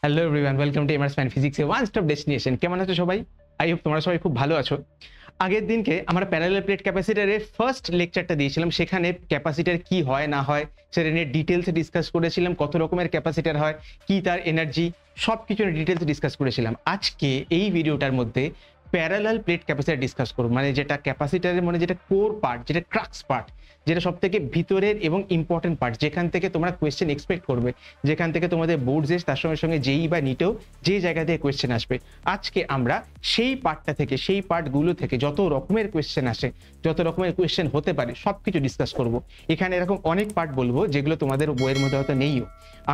Hello everyone, welcome to MRs man physics a one stop destination. কেমন আছো সবাই? I hope তোমরা সবাই খুব ভালো আছো। আগের দিনকে আমরা প্যারালাল প্লেট ক্যাপাসিটরের ফার্স্ট লেকচারটা দিয়েছিলাম, সেখানে ক্যাপাসিটর কি হয় না হয় সেটা নিয়ে ডিটেলসে ডিসকাস করেছিলাম। কত রকমের ক্যাপাসিটর হয়, কি তার এনার্জি, সব কিছু ডিটেলসে ডিসকাস করেছিলাম। আজকে এই ভিডিওটার মধ্যে প্যারালাল প্লেট ক্যাপাসিটর ডিসকাস করব, মানে যেটা ক্যাপাসিটরের মানে যেটা কোর পার্ট, যেটা ক্রাক্স পার্ট, যেটা সব থেকে ভিতরের এবং ইম্পর্টেন্ট পার্ট, যেখান থেকে তোমরা কোয়েশ্চেন এক্সপেক্ট করবে, যেখান থেকে তোমাদের বোর্ড যে তার সঙ্গে সঙ্গে যেই বা নিটেও যে জায়গা থেকে কোয়েশ্চেন আসবে। আজকে আমরা সেই পার্টটা থেকে, সেই পার্টগুলো থেকে যত রকমের কোয়েশ্চেন আসে, যত রকমের কোয়েশ্চেন হতে পারে, সব কিছু ডিসকাস করব। এখানে এরকম অনেক পার্ট বলবো যেগুলো তোমাদের বইয়ের মধ্যে হয়তো নেইও।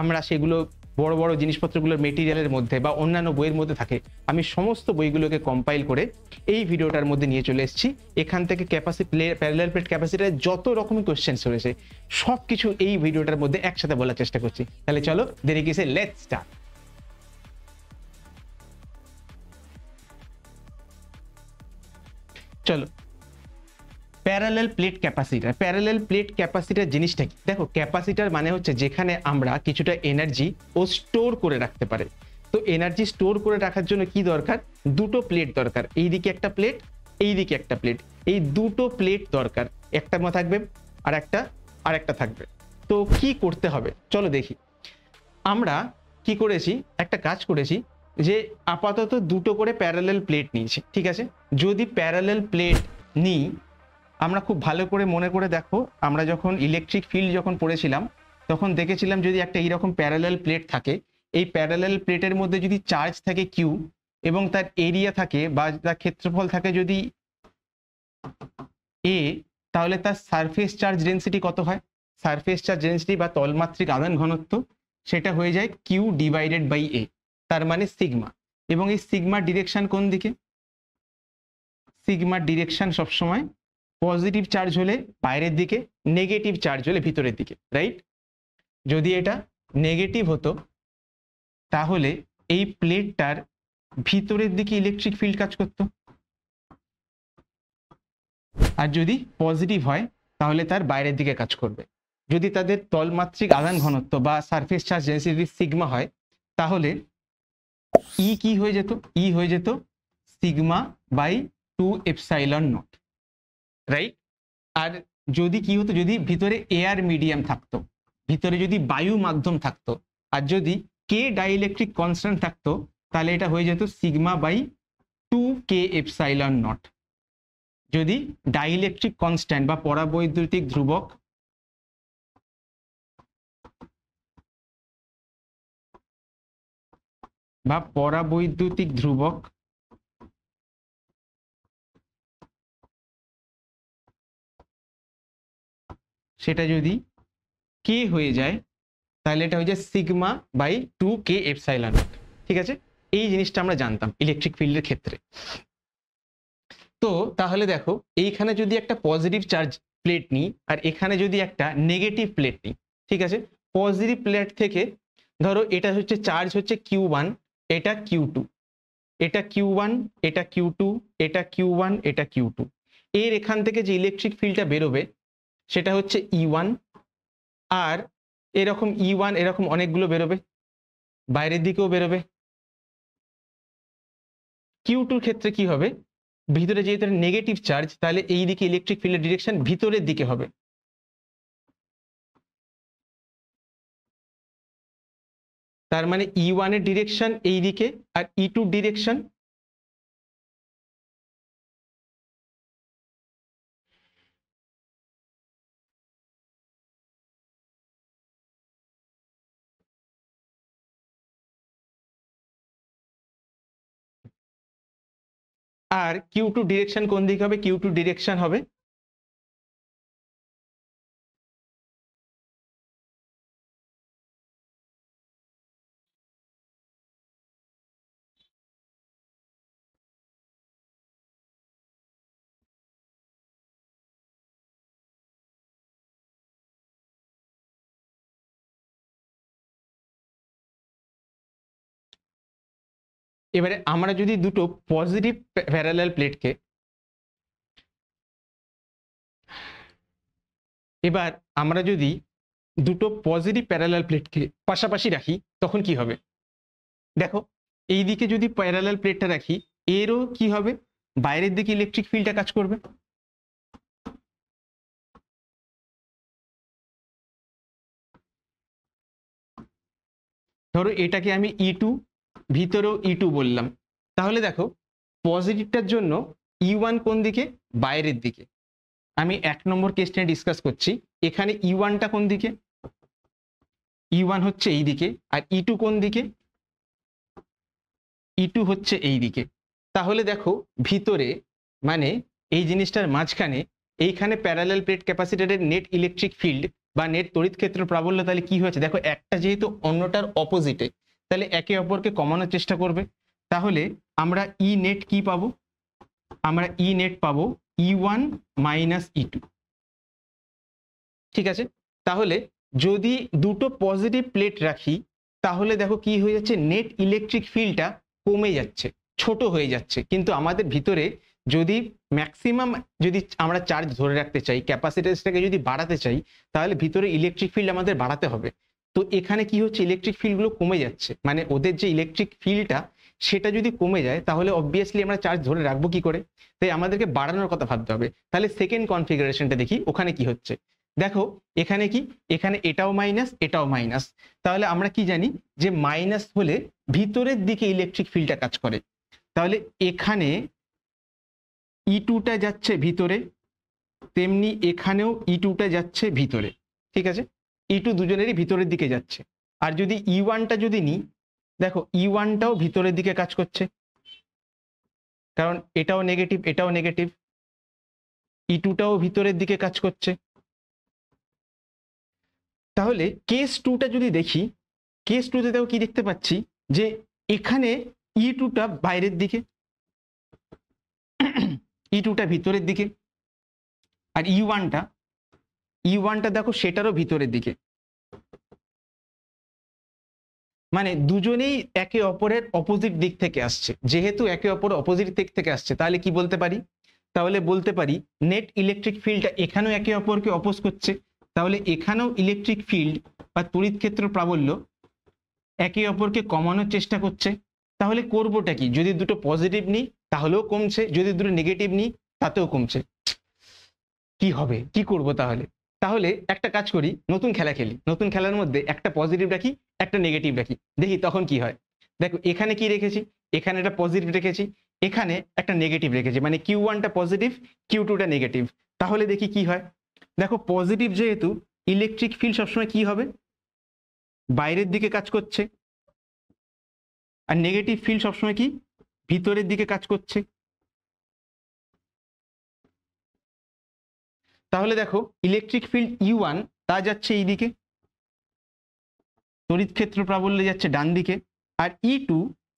আমরা সেগুলো বড় বড় জিনিসপত্রগুলোর মেটেরিয়ালের মধ্যে বা অন্যান্য বইয়ের মধ্যে থাকে, আমি সমস্ত বইগুলোকে কম্পাইল করে এই ভিডিওটার মধ্যে নিয়ে চলে এসেছি। এখান থেকে প্যারালাল প্লেট ক্যাপাসিটরের যত রকমের কোয়েশ্চেন রয়েছে সব কিছু এই ভিডিওটার মধ্যে একসাথে বলার চেষ্টা করছি। তাহলে চলো দেরি কিসে, লেটস স্টার্ট। চলো, parallel plate capacitor. Parallel plate capacitor জিনিসটা কি? দেখো, ক্যাপাসিটর মানে হচ্ছে যেখানে আমরা কিছুটা এনার্জি ও স্টোর করে রাখতে পারে। তো এনার্জি স্টোর করে রাখার জন্য কি দরকার? দুটো প্লেট দরকার। এইদিকে একটা প্লেট, এইদিকে একটা প্লেট, এই দুটো প্লেট দরকার। একটা থাকবে আর একটা থাকবে। তো কি করতে হবে চলো দেখি। আমরা কি করেছি, একটা কাজ করেছি যে আপাতত দুটো করে প্যারালাল প্লেট নিয়েছি, ঠিক আছে? যদি প্যারালাল প্লেট নিই, আমরা খুব ভালো করে মনে করে দেখো, আমরা যখন ইলেকট্রিক ফিল্ড যখন পড়েছিলাম তখন দেখেছিলাম যদি একটা এইরকম প্যারালাল প্লেট থাকে, এই প্যারালাল প্লেটের মধ্যে যদি চার্জ থাকে কিউ এবং তার এরিয়া থাকে বা তার ক্ষেত্রফল থাকে যদি এ, তাহলে তার সারফেস চার্জ ডেন্সিটি কত হয়? সারফেস চার্জ ডেন্সিটি বা তলমাত্রিক আধান ঘনত্ব, সেটা হয়ে যায় কিউ ডিভাইডেড বাই এ, তার মানে সিগমা। এবং এই সিগমার ডিরেকশন কোন দিকে? সিগমার ডিরেকশন সবসময় পজিটিভ চার্জ হলে বাইরের দিকে, নেগেটিভ চার্জ হলে ভিতরের দিকে, রাইট? যদি এটা নেগেটিভ হতো তাহলে এই প্লেটটার ভিতরের দিকে ইলেকট্রিক ফিল্ড কাজ করতো, আর যদি পজিটিভ হয় তাহলে তার বাইরের দিকে কাজ করবে। যদি তাদের তলমাত্রিক আধান ঘনত্ব বা সারফেস চার্জ ডেন্সিটি সিগমা হয়, তাহলে ই কি হয়ে যেত? ই হয়ে যেত sigma by 2 epsilon not, right? আর যদি কি হতো, যদি ভিতরে এয়ার মিডিয়াম থাকতো, ভিতরে যদি বায়ু মাধ্যম থাকতো, আর যদি কে ডাইইলেকট্রিক কনস্ট্যান্ট থাকতো, তাহলে এটা হয়ে যেত sigma by 2 K epsilon naught. যদি ডাইইলেকট্রিক কনস্ট্যান্ট বা পরাবৈদ্যুতিক ধ্রুবক সেটা যদি কে হয়ে যায়, তাহলে এটা হয়ে যায় sigma by 2 K epsilon naught. ঠিক আছে, এই জিনিসটা আমরা জানতাম ইলেকট্রিক ফিল্ডের ক্ষেত্রে। তো তাহলে দেখো, এইখানে যদি একটা পজিটিভ চার্জ প্লেট নিই আর এখানে যদি একটা নেগেটিভ প্লেট নিই, ঠিক আছে? পজিটিভ প্লেট থেকে ধরো এটা হচ্ছে চার্জ হচ্ছে Q1, এটা Q2, এটা Q1, এটা Q2, এটা Q1, এটা Q2। এর এখান থেকে যে ইলেকট্রিক ফিল্ডটা বেরোবে সেটা হচ্ছে E1। আর এরকম E1 এরকম অনেকগুলো বেরোবে, বাইরের দিকেও বেরোবে। Q2 ক্ষেত্রে কি হবে? ভিতরে যেহেতু নেগেটিভ চার্জ, তাহলে এই দিকে ইলেকট্রিক ফিল্ডের ডিরেকশন ভিতরের দিকে হবে। তার মানে E1 এর ডিরেকশন এই দিকে আর E2 ডিরেকশন আর Q2 ডিরেকশন কোন দিকে হবে? Q2 ডিরেকশন হবে এবারে আমরা যদি দুটো পজিটিভ প্যারালাল প্লেটকে, এবার আমরা যদি দুটো পজিটিভ প্যারালাল প্লেটকে পাশাপাশি রাখি তখন কি হবে? দেখো এইদিকে যদি প্যারালাল প্লেটটা রাখি, এরও কি হবে, বাইরের দিকে ইলেকট্রিক ফিল্ডটা কাজ করবে। ধরো এটাকে আমি E2, ভিতরেও E2 বললাম, তাহলে দেখো পজিটিভটার জন্য E1 কোন দিকে, বাইরের দিকে। আমি 1 নম্বর কেস নিয়ে ডিসকাস করছি। এখানে E1টা কোন দিকে, E1 হচ্ছে এই দিকে, আর E2 কোন দিকে, E2 হচ্ছে এই দিকে। তাহলে দেখো ভিতরে মানে এই জিনিসটার মাঝখানে এইখানে প্যারালাল প্লেট ক্যাপাসিটরের নেট ইলেকট্রিক ফিল্ড বা নেট তড়িৎ ক্ষেত্র প্রাবল্য তাহলে কি হয়েছে, দেখো একটা যেহেতু অন্যটার অপোজিটে, তাহলে একে অপরকে কমানোর চেষ্টা করবে। তাহলে আমরা ই নেট কি পাবো, আমরা ই নেট পাবো E1 মাইনাস E2। ঠিক আছে, তাহলে যদি দুটো পজিটিভ প্লেট রাখি তাহলে দেখো কি হয়ে যাচ্ছে, নেট ইলেকট্রিক ফিল্ডটা কমে যাচ্ছে, ছোট হয়ে যাচ্ছে। কিন্তু আমাদের ভিতরে যদি ম্যাক্সিমাম যদি আমরা চার্জ ধরে রাখতে চাই, ক্যাপাসিটেন্সটাকে যদি বাড়াতে চাই, তাহলে ভিতরে ইলেকট্রিক ফিল্ড আমাদের বাড়াতে হবে। তো এখানে কি হচ্ছে, ইলেকট্রিক ফিল্ডগুলো কমে যাচ্ছে, মানে ওদের যে ইলেকট্রিক ফিল্ডটা সেটা যদি কমে যায় তাহলে অবভিয়াসলি আমরা চার্জ ধরে রাখবো কি করে, তাই আমাদেরকে বাড়ানোর কথা ভাবতে হবে। তাহলে সেকেন্ড কনফিগারেশনটা দেখি ওখানে কি হচ্ছে। দেখো এখানে কি, এখানে এটাও মাইনাস এটাও মাইনাস, তাহলে আমরা কি জানি যে মাইনাস হলে ভিতরের দিকে ইলেকট্রিক ফিল্ডটা কাজ করে। তাহলে এখানে E2টা যাচ্ছে ভিতরে, তেমনি এখানেও E2টা যাচ্ছে ভিতরে। ঠিক আছে, E2 দুজনেরই ভিতরের দিকে যাচ্ছে। আর যদি E1টা যদি নিই, দেখো E1টাও ভিতরের দিকে কাজ করছে, কারণ এটাও নেগেটিভ এটাও নেগেটিভ, E2টাও ভিতরের দিকে কাজ করছে। তাহলে কেস 2টা যদি দেখি, কেস 2তে দেখো কি দেখতে পাচ্ছি, যে এখানে E2টা বাইরের দিকে, E2টা ভিতরের দিকে, আর E1টা দেখো সেটারও ভিতরের দিকে। মানে দুজনেই একে অপরের অপোজিট দিক থেকে আসছে। যেহেতু একে অপর অপোজিট দিক থেকে আসছে, তাহলে কি বলতে পারি, তাহলে বলতে পারি নেট ইলেকট্রিক ফিল্ডটা এখানেও একে অপরকে অপোজ করছে। তাহলে এখানেও ইলেকট্রিক ফিল্ড বা তড়িৎ ক্ষেত্র প্রাবল্য একে অপরকে কমানোর চেষ্টা করছে। তাহলে করবোটা কি, যদি দুটো পজিটিভ নিই তাহলেও কমছে, যদি দুটো নেগেটিভ নিই তাতেও কমছে। কি হবে, কি করব তাহলে, তাহলে একটা কাজ করি, নতুন খেলা খেলি, নতুন খেলার মধ্যে একটা পজিটিভ রাখি একটা নেগেটিভ রাখি, দেখি তখন কি হয়। দেখো এখানে কি রেখেছি, এখানে একটা পজিটিভ রেখেছি, এখানে একটা নেগেটিভ রেখেছি, মানে Q1টা পজিটিভ Q2টা নেগেটিভ। তাহলে দেখি কি হয়। দেখো পজিটিভ যেহেতু, ইলেকট্রিক ফিল্ড সবসময় কি হবে, বাইরের দিকে কাজ করছে, আর নেগেটিভ ফিল্ড সবসময় কি, ভিতরের দিকে কাজ করছে। তাহলে দেখো ইলেকট্রিক ফিল্ড E1 তা যাচ্ছে এই দিকে, তড়িৎ ক্ষেত্র প্রাবল্য যাচ্ছে ডান দিকে, আর E2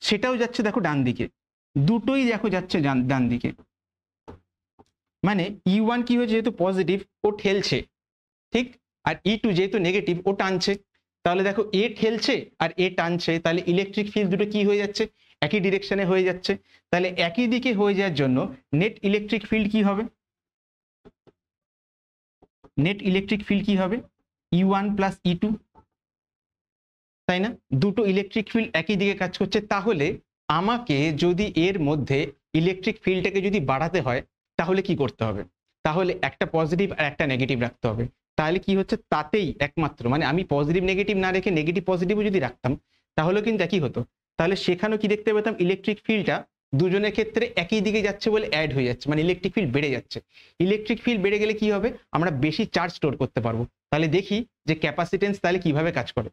সেটাও যাচ্ছে দেখো ডান দিকে, দুটোই দেখো যাচ্ছে ডান দিকে। মানে E1 কি হয়েছে, যেহেতু পজিটিভ ও ঠেলছে, ঠিক, আর E2 যেহেতু নেগেটিভ ও টানছে। তাহলে দেখো এ ঠেলছে আর এ টানছে, তাহলে ইলেকট্রিক ফিল্ড দুটো কি হয়ে যাচ্ছে, একই ডিরেকশনে হয়ে যাচ্ছে। তাহলে একই দিকে হয়ে যাওয়ার জন্য নেট ইলেকট্রিক ফিল্ড কি হবে, নেট ইলেকট্রিক ফিল্ড কি হবে, E1 প্লাস E2, তাই না, দুটো ইলেকট্রিক ফিল্ড একই দিকে কাজ করছে। তাহলে আমাকে যদি এর মধ্যে ইলেকট্রিক ফিল্ডটাকে যদি বাড়াতে হয় তাহলে কি করতে হবে, তাহলে একটা পজিটিভ আর একটা নেগেটিভ রাখতে হবে। তাহলে কি হচ্ছে, তাতেই একমাত্র, মানে আমি পজিটিভ নেগেটিভ না রেখে নেগেটিভ পজিটিভও যদি রাখতাম তাহলেও কিন্তু একই হতো। তাহলে সেখানেও কি দেখতে পেতাম, ইলেকট্রিক ফিল্ডটা দুজনের ক্ষেত্রে একই দিকে যাচ্ছে বলে অ্যাড হয়ে যাচ্ছে, মানে ইলেকট্রিক ফিল্ড বেড়ে যাচ্ছে। ইলেকট্রিক ফিল্ড বেড়ে গেলে কি হবে, আমরা বেশি চার্জ স্টোর করতে পারবো। তাহলে দেখি যে ক্যাপাসিটেন্স তাহলে কিভাবে কাজ করে।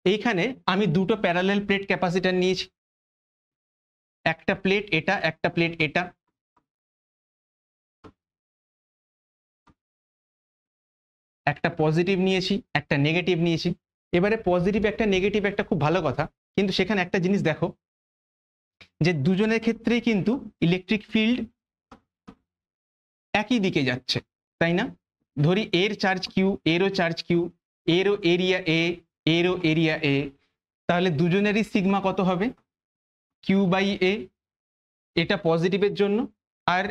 এইখানে আমি দুটো প্যারালাল প্লেট ক্যাপাসিটর নিয়েছি, একটা প্লেট এটা একটা প্লেট এটা। একটা পজিটিভ নিয়েছি একটা নেগেটিভ নিয়েছি। এবারে পজিটিভ একটা নেগেটিভ একটা খুব ভালো কথা, কিন্তু সেখানে একটা জিনিস দেখো যে দুজনের ক্ষেত্রেই কিন্তু ইলেকট্রিক ফিল্ড একই দিকে যাচ্ছে, তাই না। ধরি এর চার্জ কিউ, এরও চার্জ কিউ, এরও এরিয়া এ, এরও এরিয়া এ, তাহলে দুজনেরই সিগমা কত হবে, কিউ বাই এ, এটা পজিটিভের জন্য। আর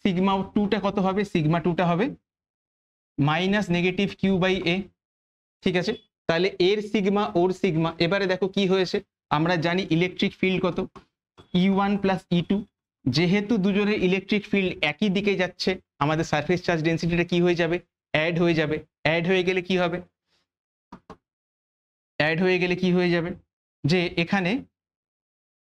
সিগমা 2টা কত হবে, সিগমা 2টা হবে মাইনাস নেগেটিভ কিউ বাই এ। ঠিক আছে, তাহলে এর সিগমা ওর সিগমা। এবারে দেখো কি হয়েছে, আমরা জানি ইলেকট্রিক ফিল্ড কত, E1 প্লাস E2। যেহেতু দুজনের ইলেকট্রিক ফিল্ড একই দিকে যাচ্ছে, আমাদের সারফেস চার্জ ডেন্সিটিটা কি হয়ে যাবে, অ্যাড হয়ে যাবে। অ্যাড হয়ে গেলে কি হবে, অ্যাড হয়ে গেলে কি হয়ে যাবে, যে এখানে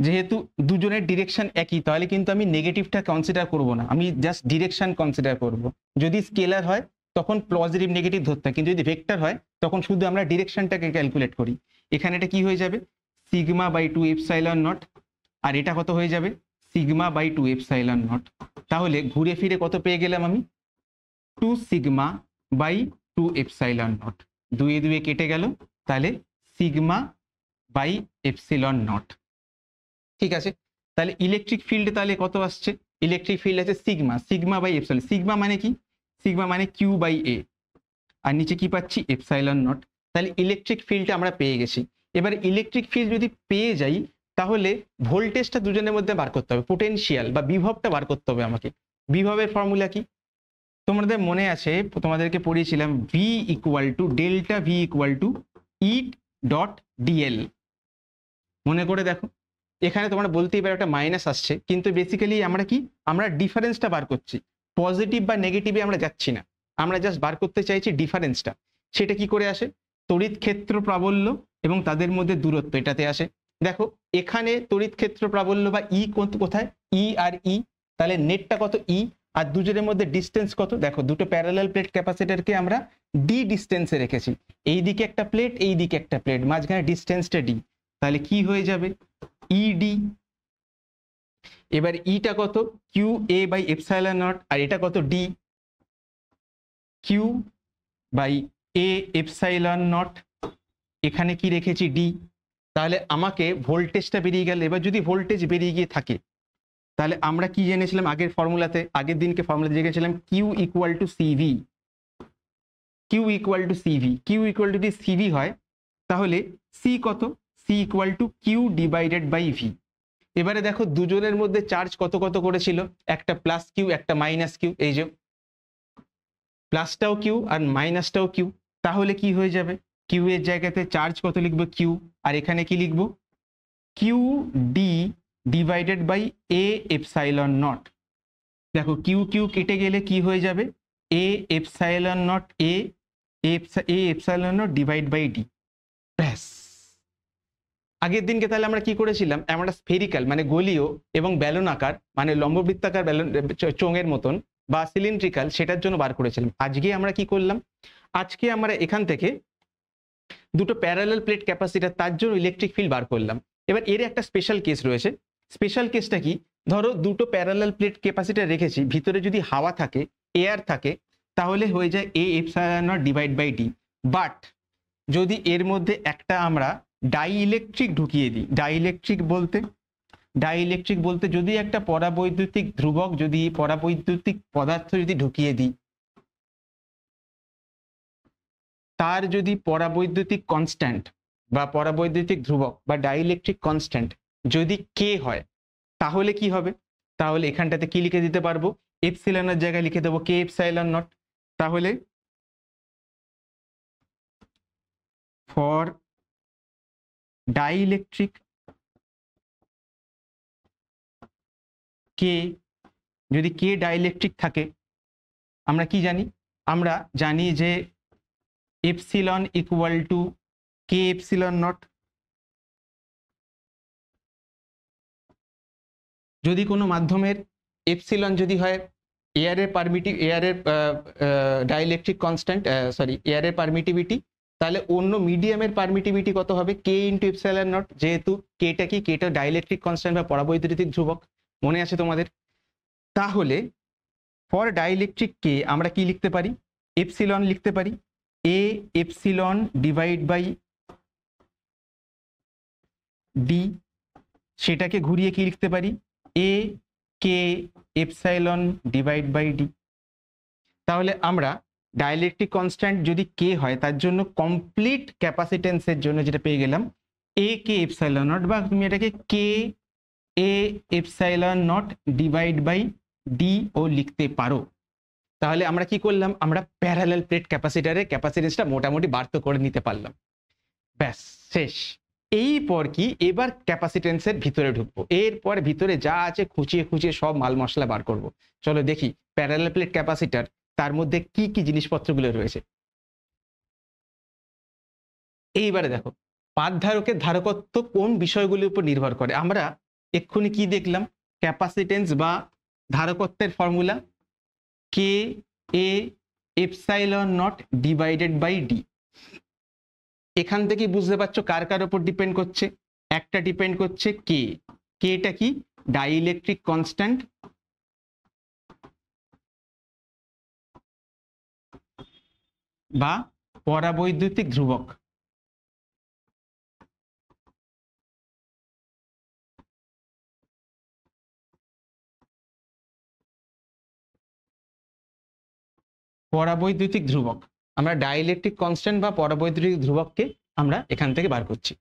যেহেতু দুজনের ডিরেকশন একই, তাহলে কিন্তু আমি নেগেটিভটা কনসিডার করব না, আমি জাস্ট ডিরেকশন কনসিডার করব। যদি স্কেলার হয় তখন পজিটিভ নেগেটিভ ধরতে হয়, কিন্তু যদি ভেক্টর হয় তখন শুধু আমরা ডিরেকশনটাকে ক্যালকুলেট করি। এখানে এটা কি হয়ে যাবে, সিগমা বাই 2 এপসাইলন নট, আর এটা কত হয়ে যাবে, সিগমা বাই 2 এপসাইলন নট। তাহলে ঘুরে ফিরে কত পেয়ে গেলাম আমি, 2 সিগমা বাই 2 এপসাইলন নট। দুয়ে দুয়ে কেটে গেল, তাহলে সিগমা বাই এপসিলন নট। ঠিক আছে, তাহলে ইলেকট্রিক ফিল্ড তাহলে কত আসছে, ইলেকট্রিক ফিল্ড আছে sigma, sigma by epsilon. Sigma মানে কি, সিগমা মানে কিউ বাই এ, আর নিচে কি পাচ্ছি, এপসাইলন নট। তাহলে ইলেকট্রিক ফিল্ডটা আমরা পেয়ে গেছি। এবার ইলেকট্রিক ফিল্ড যদি পেয়ে যাই, তাহলে ভোল্টেজটা দুজনের মধ্যে বার করতে হবে, পোটেনশিয়াল বা বিভবটা বার করতে হবে আমাকে। বিভবের ফর্মুলা কি, তোমাদের মনে আছে, তোমাদেরকে পড়িয়েছিলাম, V equal to delta V equal to E dot DL. মনে করে দেখো, এখানে তোমরা বলতেই পারো একটা মাইনাস আসছে, কিন্তু বেসিক্যালি আমরা কি, আমরা ডিফারেন্সটা বার করছি, পজিটিভ বা নেগেটিভে আমরা যাচ্ছি না, আমরা জাস্ট বার করতে চাইছি ডিফারেন্সটা। সেটা কি করে আসে, তড়িৎ ক্ষেত্র প্রাবল্য এবং তাদের মধ্যে দূরত্ব, এটাতে আসে। দেখো এখানে তড়িৎ ক্ষেত্র প্রাবল্য বা ই কোথায়, ই আর ই, তাহলে নেটটা কত ই, আর দুজনের মধ্যে ডিস্টেন্স কত, দেখো দুটো প্যারালাল প্লেট ক্যাপাসিটরকে আমরা ডি ডিস্টেন্সে রেখেছি, এই দিকে একটা প্লেট, এই দিকে একটা প্লেট, মাঝখানে ডিস্টেন্সটা ডি, তাহলে কি হয়ে যাবে, ইডি। এবার ইটা কত, Q A by epsilon not, আর এটা কত, D, Q by A epsilon not. এখানে কি রেখেছি, ডি। তাহলে আমাকে ভোল্টেজটা বেরিয়ে গেল। এবার যদি ভোল্টেজ বেরিয়ে গিয়ে থাকে, তাহলে আমরা কি জেনেছিলাম আগের ফর্মুলাতে, আগের দিনকে ফর্মুলাতে জেনেছিলাম Q equal to C V, Q equal to C V. Q equal to যদি সিভি হয়, তাহলে সি কত, C equal to Q divided by V. এবারে দেখো দুজনের মধ্যে চার্জ কত কত করেছিল, একটা প্লাস কিউ একটা মাইনাস কিউ, এই যে প্লাসটাও কিউ আর মাইনাসটাও কিউ। তাহলে কি হয়ে যাবে, কিউ এর জায়গাতে চার্জ কত লিখবো, কিউ, আর এখানে কি লিখবো, Q D divided by A epsilon naught. দেখো কিউ কিউ কেটে গেলে কি হয়ে যাবে, A epsilon naught A epsilon not divide by D. ব্যাস। আগের দিনকে তাহলে আমরা কি করেছিলাম, আমরা স্ফেরিক্যাল মানে গোলীয় এবং ব্যালন আকার মানে লম্ববৃত্তাকার ব্যালন চোঙের মতন বা সিলিন্ড্রিক্যাল, সেটার জন্য বার করেছিলাম। আজকে আমরা কি করলাম, আজকে আমরা এখান থেকে দুটো প্যারালাল প্লেট ক্যাপাসিটর, তার জন্য ইলেকট্রিক ফিল্ড বার করলাম। এবার এর একটা স্পেশাল কেস রয়েছে। স্পেশাল কেসটা কি, ধরো দুটো প্যারালাল প্লেট ক্যাপাসিটর রেখেছি, ভিতরে যদি হাওয়া থাকে, এয়ার থাকে, তাহলে হয়ে যায় A epsilon not divide by D. But যদি এর মধ্যে একটা আমরা ডাইইলেকট্রিক ঢুকিয়ে দিই, ডাইইলেকট্রিক বলতে যদি একটা পরাবৈদ্যুতিক ধ্রুবক, যদি পরাবৈদ্যুতিক পদার্থ যদি ঢুকিয়ে দিই, তার যদি পরাবৈদ্যুতিক কনস্ট্যান্ট বা পরাবৈদ্যুতিক ধ্রুবক বা ডাইইলেকট্রিক কনস্ট্যান্ট যদি কে হয়, তাহলে কি হবে, তাহলে এখানটাতে কি লিখে দিতে পারবো, এপসিলনের জায়গায় লিখে দেবো কে এপসাইলন নট। তাহলে ফর ডাইইলেকট্রিক কে, যদি কে ডাইইলেকট্রিক থাকে, আমরা কি জানি, আমরা জানি যে epsilon equal to K epsilon not. যদি কোনো মাধ্যমের এপসিলন যদি হয় এয়ারের ডাইইলেকট্রিক কনস্ট্যান্ট, এয়ারের পারমিটিভিটি, তাহলে অন্য মিডিয়ামের পারমিটিভিটি কত হবে, কে ইন্টু এপসাইলন নট। যেহেতু কেটা কি, কেটা ডাইইলেকট্রিক কনস্ট্যান্ট বা পরাবৈদ্যুতিক ধ্রুবক, মনে আছে তোমাদের। তাহলে ফর ডাইইলেকট্রিক কে আমরা কি লিখতে পারি, এপসিলন লিখতে পারি, এ এপসিলন ডিভাইড বাই ডি। সেটাকে ঘুরিয়ে কি লিখতে পারি, এ কে এপসাইলন ডিভাইড বাই ডি। তাহলে আমরা ডাইইলেকট্রিক কনস্ট্যান্ট যদি কে হয়, তার জন্য কমপ্লিট ক্যাপাসিটেন্সের জন্য যেটা পেয়ে গেলাম, এ কে এপসাইলন নট, বা তুমি এটাকে K A epsilon not divide by D ও লিখতে পারো। তাহলে আমরা কি করলাম, আমরা প্যারালাল প্লেট ক্যাপাসিটরের ক্যাপাসিটেন্সটা মোটামুটি বার তো করে নিতে পারলাম। ব্যাস শেষ। এইপর কি, এবার ক্যাপাসিটেন্সের ভিতরে ঢুকবো, এরপর ভিতরে যা আছে খুঁচিয়ে খুঁচিয়ে সব মাল মশলা বার করব। চলো দেখি প্যারালাল প্লেট ক্যাপাসিটার তার মধ্যে কি কি জিনিসপত্রগুলো রয়েছে। এইবারে দেখো পাত ধারকের ধারকত্ব কোন বিষয়গুলির উপর নির্ভর করে। আমরা এক্ষুনি কি দেখলাম, ক্যাপাসিটেন্স বা ধারকত্বের formula K A epsilon not divided by D. এখান থেকে বুঝতে পারছো কার কার উপর ডিপেন্ড করছে। একটা ডিপেন্ড করছে কে, কেটা কি, ডাইইলেকট্রিক কনস্ট্যান্ট বা পরাবৈদ্যুতিক ধ্রুবক। পরাবৈদ্যুতিক ধ্রুবক, আমরা ডাইইলেকট্রিক কনস্ট্যান্ট বা পরাবৈদ্যুতিক ধ্রুবককে আমরা এখান থেকে বার করছি।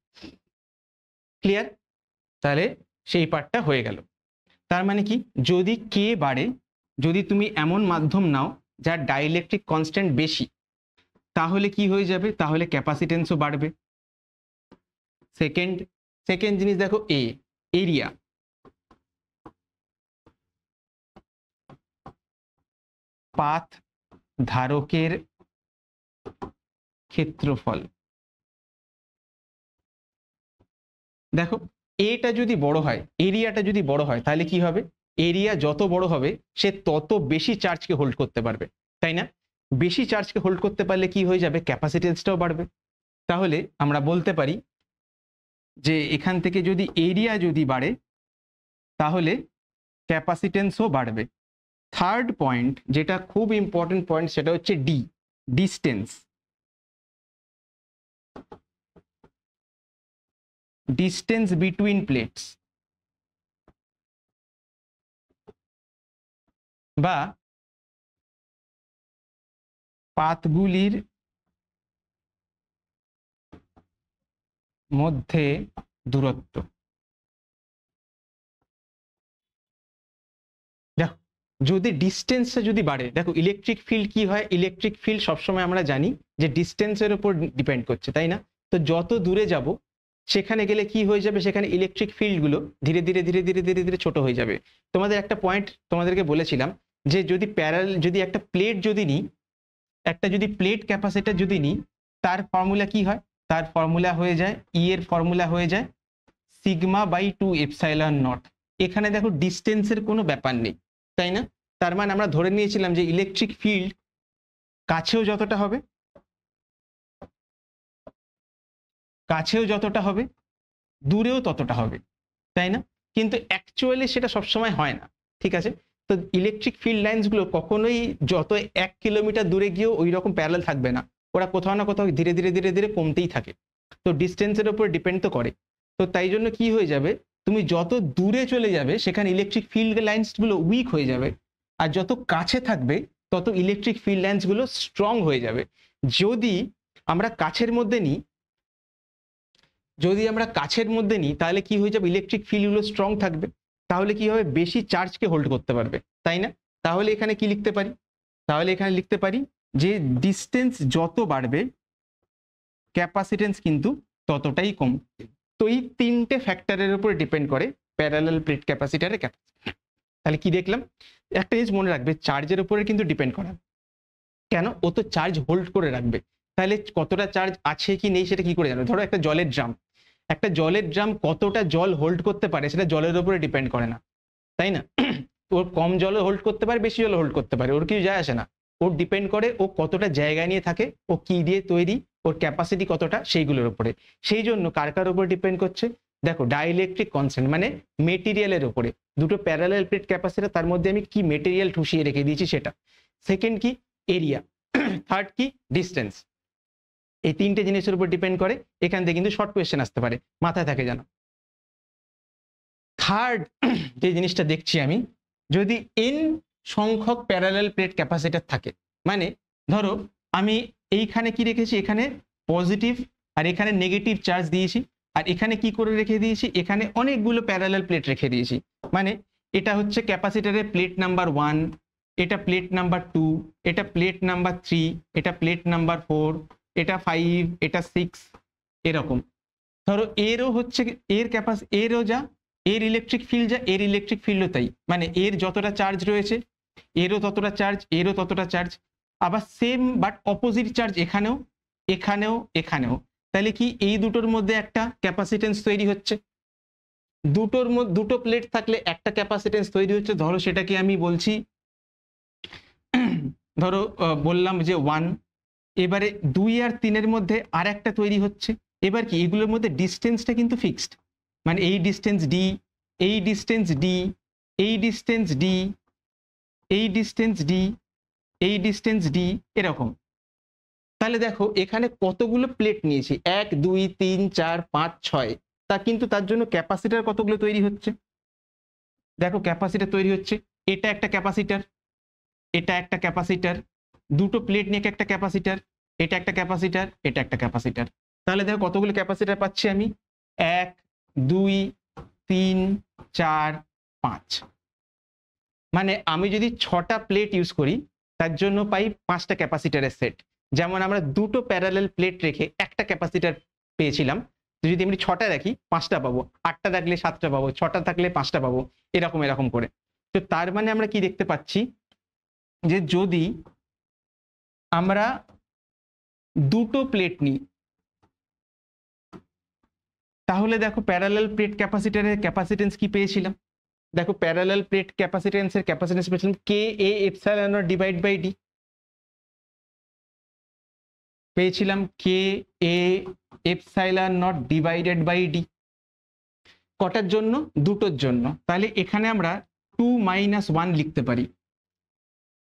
ক্লিয়ার? তাহলে সেই পার্টটা হয়ে গেল। তার মানে কি, যদি কে বাড়ে, যদি তুমি এমন মাধ্যম নাও যার ডাইইলেকট্রিক কনস্ট্যান্ট বেশি, তাহলে কি হয়ে যাবে, তাহলে ক্যাপাসিটেন্সও বাড়বে। সেকেন্ড জিনিস দেখো, এরিয়া, পাথ ধারকের ক্ষেত্রফল। দেখো এটা যদি বড় হয়, এরিয়াটা যদি বড় হয়, তাহলে কি হবে, এরিয়া যত বড় হবে সে তত বেশি চার্জকে হোল্ড করতে পারবে, তাই না? বেশি চার্জকে হোল্ড করতে পারলে কি হয়ে যাবে, ক্যাপাসিটেন্সটাও বাড়বে। তাহলে আমরা বলতে পারি যে এখান থেকে যদি এরিয়া যদি বাড়ে তাহলে ক্যাপাসিটেন্সও বাড়বে। থার্ড পয়েন্ট, যেটা খুব ইম্পর্টেন্ট পয়েন্ট, সেটা হচ্ছে D, distance. Distance between plates বা পাতগুলির মধ্যে দূরত্ব। দেখো যদি ডিস্টেন্সটা যদি বাড়ে, দেখো ইলেকট্রিক ফিল্ড কি হয়, ইলেকট্রিক ফিল্ড সবসময় আমরা জানি যে ডিস্টেন্সের উপর ডিপেন্ড করছে, তাই না? তো যত দূরে যাব সেখানে গেলে কি হয়ে যাবে, সেখানে ইলেকট্রিক ফিল্ডগুলো ধীরে ধীরে ধীরে ধীরে ধীরে ধীরে ছোট হয়ে যাবে। তোমাদের একটা পয়েন্ট তোমাদেরকে বলেছিলাম যে যদি যদি একটা প্লেট যদি নিই, একটা যদি প্লেট ক্যাপাসিটর যদি নিই, তার ফর্মুলা কি হয়, তার ফর্মুলা হয়ে যায়, ই এর ফর্মুলা হয়ে যায় সিগমা বাই 2 এপসাইলন নট। এখানে দেখো ডিস্টেন্সের কোনো ব্যাপার নেই, তাই না? তার মানে আমরা ধরে নিয়েছিলাম যে ইলেকট্রিক ফিল্ড কাছেও যতটা হবে, দূরেও ততটা হবে, তাই না? কিন্তু অ্যাকচুয়ালি সেটা সবসময় হয় না, ঠিক আছে? তো ইলেকট্রিক ফিল্ড লাইন্সগুলো কখনোই যত 1 কিলোমিটার দূরে গিয়েও ওই রকম প্যারালাল থাকবে না, ওরা কোথাও না কোথাও ধীরে ধীরে ধীরে ধীরে কমতেই থাকে। তো ডিস্টেন্সের উপর ডিপেন্ড তো করে। তো তাই জন্য কি হয়ে যাবে, তুমি যত দূরে চলে যাবে সেখানে ইলেকট্রিক ফিল্ড লাইন্সগুলো উইক হয়ে যাবে, আর যত কাছে থাকবে তত ইলেকট্রিক ফিল্ড লাইন্সগুলো স্ট্রং হয়ে যাবে। যদি আমরা কাছের মধ্যে নিই, তাহলে কি হয়ে যাবে, ইলেকট্রিক ফিল্ডগুলো স্ট্রং থাকবে, তাহলে কি হবে, বেশি চার্জকে হোল্ড করতে পারবে, তাই না? তাহলে এখানে কি লিখতে পারি, যে ডিস্টেন্স যত বাড়বে ক্যাপাসিটেন্স কিন্তু ততটাই কম। তো এই তিনটে ফ্যাক্টরের উপর ডিপেন্ড করে প্যারালাল প্লেট ক্যাপাসিটরের ক্যাপাসিটি। তাহলে কি দেখলাম, একটা জিনিস মনে রাখবে, চার্জের উপরে কিন্তু ডিপেন্ড করে। কেন? ও তো চার্জ হোল্ড করে রাখবে, তাহলে কতটা চার্জ আছে কি নেই সেটা কি করে জানবে? ধরো একটা জলের ড্রাম কতটা জল হোল্ড করতে পারে সেটা জলের উপরে ডিপেন্ড করে না, তাই না? ওর কম জল হোল্ড করতে পারে, বেশি জল হোল্ড করতে পারে, ওর কিছু যায় আসে না। ওর ডিপেন্ড করে ও কতটা জায়গা নিয়ে থাকে, ও কি দিয়ে তৈরি, ওর ক্যাপাসিটি কতটা, সেইগুলোর উপরে। সেই জন্য কার কার উপর ডিপেন্ড করছে, দেখো ডাইইলেকট্রিক কনস্ট্যান্ট মানে মেটেরিয়ালের উপরে। দুটো প্যারালাল প্লেট ক্যাপাসিটর, তার মধ্যে আমি কি মেটেরিয়াল ঠুসিয়ে রেখে দিয়েছি সেটা। সেকেন্ড কি, এরিয়া। থার্ড কি, ডিস্টেন্স। এই তিনটে জিনিসের উপর ডিপেন্ড করে। এখান থেকে কিন্তু শর্ট কোয়েশ্চেন আসতে পারে, মাথায় থাকে যেন। থার্ড যে জিনিসটা দেখছি আমি, যদি এন সংখ্যক প্যারালাল প্লেট ক্যাপাসিটর থাকে, মানে ধরো আমি এইখানে কি রেখেছি, এখানে পজিটিভ আর এখানে নেগেটিভ চার্জ দিয়েছি, আর এখানে কি করে রেখে দিয়েছি, এখানে অনেকগুলো প্যারালাল প্লেট রেখে দিয়েছি। মানে এটা হচ্ছে ক্যাপাসিটরের প্লেট নাম্বার 1, এটা প্লেট নাম্বার 2, এটা প্লেট নাম্বার 3, এটা প্লেট নাম্বার 4, এটা 5, এটা 6, এরকম। ধরো এরও হচ্ছে এর এরও যা এর ইলেকট্রিক ফিল্ড যা এর ইলেকট্রিক ফিল্ডও তাই, মানে এর যতটা চার্জ রয়েছে এরও ততটা চার্জ, এরও ততটা চার্জ। আবার সেম বাট অপোজিট চার্জ এখানেও এখানেও এখানেও। তাহলে কি এই দুটোর মধ্যে একটা ক্যাপাসিটেন্স তৈরি হচ্ছে। দুটো প্লেট থাকলে একটা ক্যাপাসিটেন্স তৈরি হচ্ছে। ধরো সেটাকে আমি বলছি, ধরো বললাম যে 1। এবারে 2 আর 3-এর মধ্যে আর একটা তৈরি হচ্ছে। এবার কি এগুলোর মধ্যে ডিস্টেন্সটা কিন্তু ফিক্সড, মানে এই ডিস্টেন্স ডি, এই ডিস্টেন্স ডি, এই ডিস্টেন্স ডি, এই ডিস্টেন্স ডি, এই ডিস্টেন্স ডি, এরকম। তাহলে দেখো এখানে কতগুলো প্লেট নিয়েছি, 1 2 3 4 5 6। তা কিন্তু তার জন্য ক্যাপাসিটার কতগুলো তৈরি হচ্ছে, দেখো ক্যাপাসিটার তৈরি হচ্ছে। এটা একটা ক্যাপাসিটার, এটা একটা ক্যাপাসিটার, দুটো প্লেট নিয়ে একটা ক্যাপাসিটার, এটা একটা ক্যাপাসিটার, এটা একটা ক্যাপাসিটার। তাহলে দেখো কতগুলো ক্যাপাসিটার পাচ্ছি আমি, 1 2 3 4 5। মানে আমি যদি 6টা প্লেট ইউজ করি তার জন্য পাই 5টা ক্যাপাসিটারের সেট। যেমন আমরা দুটো প্যারালাল প্লেট রেখে একটা ক্যাপাসিটার পেয়েছিলাম, যদি আমি 6টা রাখি 5টা পাবো, 8টা থাকলে 7টা পাবো, 6টা থাকলে 5টা পাবো, এরকম এরকম করে। তো তার মানে আমরা কি দেখতে পাচ্ছি, যে যদি আমরা দুটো প্লেট নিই তাহলে দেখো প্যারালাল প্লেট ক্যাপাসিটরের ক্যাপাসিটেন্স কি পেয়েছিলাম, দেখো প্যারালাল প্লেট ক্যাপাসিটেন্সের ক্যাপাসিটেন্স পেয়েছিলাম K A epsilon not divide by D, পেয়েছিলাম K A epsilon not divided by D. কটার জন্য, দুটোর জন্য। তাহলে এখানে আমরা 2 - 1 লিখতে পারি।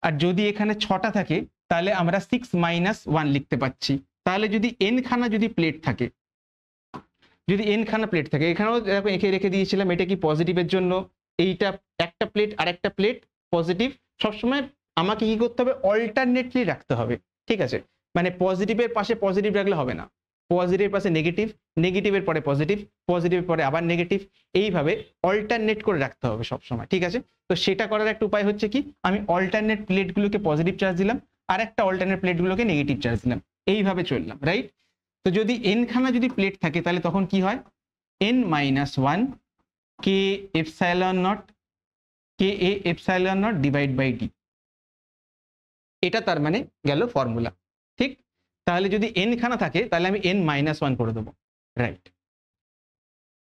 আর যদি এখানে 6টা থাকে তাহলে আমরা 6 - 1 লিখতে পাচ্ছি। তাহলে যদি n খানা যদি প্লেট থাকে, যদি n খানা প্লেট থাকে, এখানেও দেখো এঁকে রেখে দিয়েছিলাম, এটা কি পজিটিভের জন্য, এইটা একটা প্লেট আর একটা প্লেট পজিটিভ। সবসময় আমাকে কি করতে হবে, অল্টারনেটলি রাখতে হবে, ঠিক আছে। মানে পজিটিভের পাশে পজিটিভ রাখলে হবে না, পজিটিভের পাশে নেগেটিভ, নেগেটিভের পরে পজিটিভ, পজিটিভের পরে আবার নেগেটিভ, এইভাবে অল্টারনেট করে রাখতে হবে সবসময়, ঠিক আছে। তো সেটা করার একটা উপায় হচ্ছে কি, আমি অল্টারনেট প্লেটগুলোকে পজিটিভ চার্জ দিলাম আর একটা অল্টারনেট প্লেটগুলোকে নেগেটিভ চার্জ দিলাম, এইভাবে চললাম, রাইট। তো যদি n খানা যদি প্লেট থাকে তাহলে তখন কি হয়, n - 1 K epsilon naught, K A epsilon not divide by D. এটা তার মানে গেল ফর্মুলা, ঠিক। তাহলে যদি n খানা থাকে তাহলে আমি n - 1 করে দেবো, রাইট।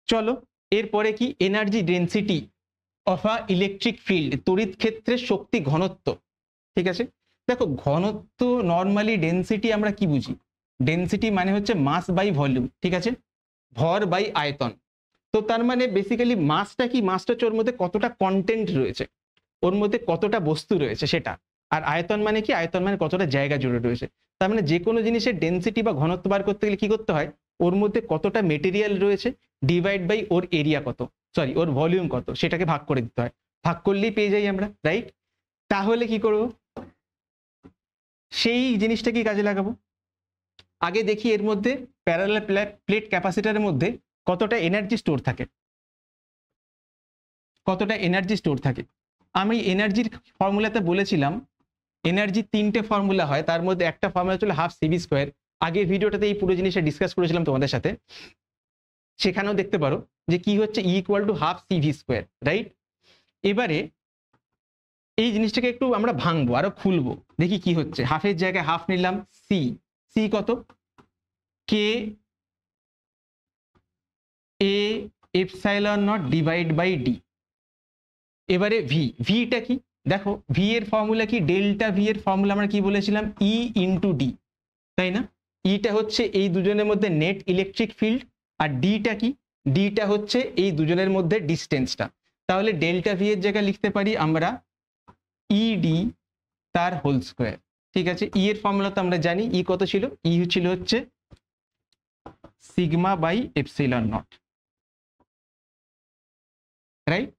চলো এরপরে কি, energy density of a electric field, তড়িৎ ক্ষেত্রের শক্তি ঘনত্ব, ঠিক আছে। দেখো ঘনত্ব নর্মালি ডেন্সিটি আমরা কি বুঝি, ডেন্সিটি মানে হচ্ছে মাস বাই ভলিউম, ঠিক আছে, ভর বাই আয়তন। তো তার মানে বেসিক্যালি মাসটা কি, মাসটা হচ্ছে ওর মধ্যে কতটা কন্টেন্ট রয়েছে, ওর মধ্যে কতটা বস্তু রয়েছে সেটা। আর আয়তন মানে কি, আয়তন মানে কতটা জায়গা জুড়ে রয়েছে। তার মানে যে কোনো জিনিসের ডেন্সিটি বা ঘনত্ব বার করতে গেলে কি করতে হয়, ওর মধ্যে কতটা মেটেরিয়াল রয়েছে ডিভাইড বাই ওর এরিয়া কত, সরি ওর ভলিউম কত, সেটাকে ভাগ করে দিতে হয়। ভাগ করলেই পেয়ে যাই আমরা, রাইট। তাহলে কি করব, সেই জিনিসটা কি কাজে লাগাবো। আগে দেখি এর মধ্যে প্যারালাল প্লেট ক্যাপাসিটরের মধ্যে কতটা এনার্জি স্টোর থাকে, কতটা এনার্জি স্টোর থাকে। আমি এনার্জির ফর্মুলাতে বলেছিলাম এনার্জি 3টে ফর্মুলা হয়, তার মধ্যে একটা ফর্মুলা ছিল হাফ সিভি স্কোয়ার। আগের ভিডিওটাতে এই পুরো জিনিসটা ডিসকাস করেছিলাম তোমাদের সাথে, সেখানেও দেখতে পারো যে কি হচ্ছে, equal to half CV square, right. এবারে এই জিনিসটাকে একটু আমরা ভাঙবো, আরো খুলবো, দেখি কি হচ্ছে। হাফের জায়গায় হাফ নিলাম, সি, সি কত, K A epsilon not divide by D. এবারে ভি, ভিটা কি, দেখো ভি এর ফর্মুলা কি, ডেল্টা ভি এর ফর্মুলা আমরা কি বলেছিলাম, ই ইন্টু ডি, তাই না। ইটা হচ্ছে এই দুজনের মধ্যে নেট ইলেকট্রিক ফিল্ড, আর ডিটা কি, ডিটা হচ্ছে এই দুজনের মধ্যে ডিস্টেন্সটা। তাহলে ডেল্টা ভি এর জায়গায় লিখতে পারি আমরা ইডি তার হোল স্কোয়ার, ঠিক আছে। ই এর ফর্মুলা তো আমরা জানি, ই কত ছিল, ই ছিল হচ্ছে sigma by epsilon naught, right.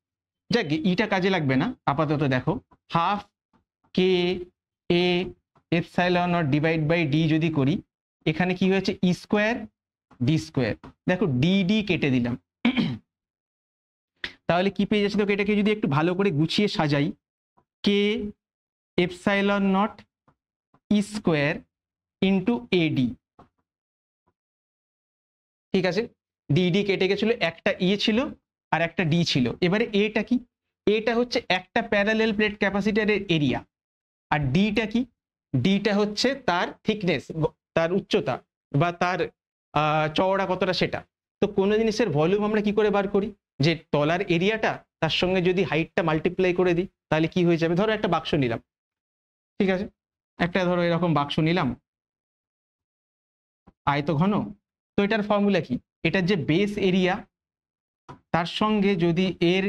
যাক ইটা কাজে লাগবে না আপাতত। দেখো half K A epsilon not divide by D যদি করি, এখানে কি হয়েছে, ই স্কোয়ার ডি স্কোয়ার। দেখো ডি ডি কেটে দিলাম, তাহলে কি পেয়ে যাচ্ছে, তো এটাকে যদি একটু ভালো করে গুছিয়ে সাজাই, K epsilon not E square into AD, ঠিক আছে, ডিডি কেটে গেছিল, একটা ই ছিল আর একটা ডি ছিল। এবারে এটা কি, এটা হচ্ছে একটা প্যারালেল প্লেট ক্যাপাসিটরের এরিয়া, আর ডিটা কি, ডিটা হচ্ছে তার থিকনেস, তার উচ্চতা বা তার চওড়া কতটা সেটা। তো কোনো জিনিসের ভলিউম আমরা কি করে বার করি, যে তলার এরিয়াটা তার সঙ্গে যদি হাইটটা মাল্টিপ্লাই করে দিই তাহলে কি হয়ে যাবে। ধরো একটা বাক্স নিলাম, ঠিক আছে, একটা ধরো এরকম বাক্স নিলাম আয়তঘন। তো এটার ফর্মুলা কি, এটার যে বেস এরিয়া তার সঙ্গে যদি এর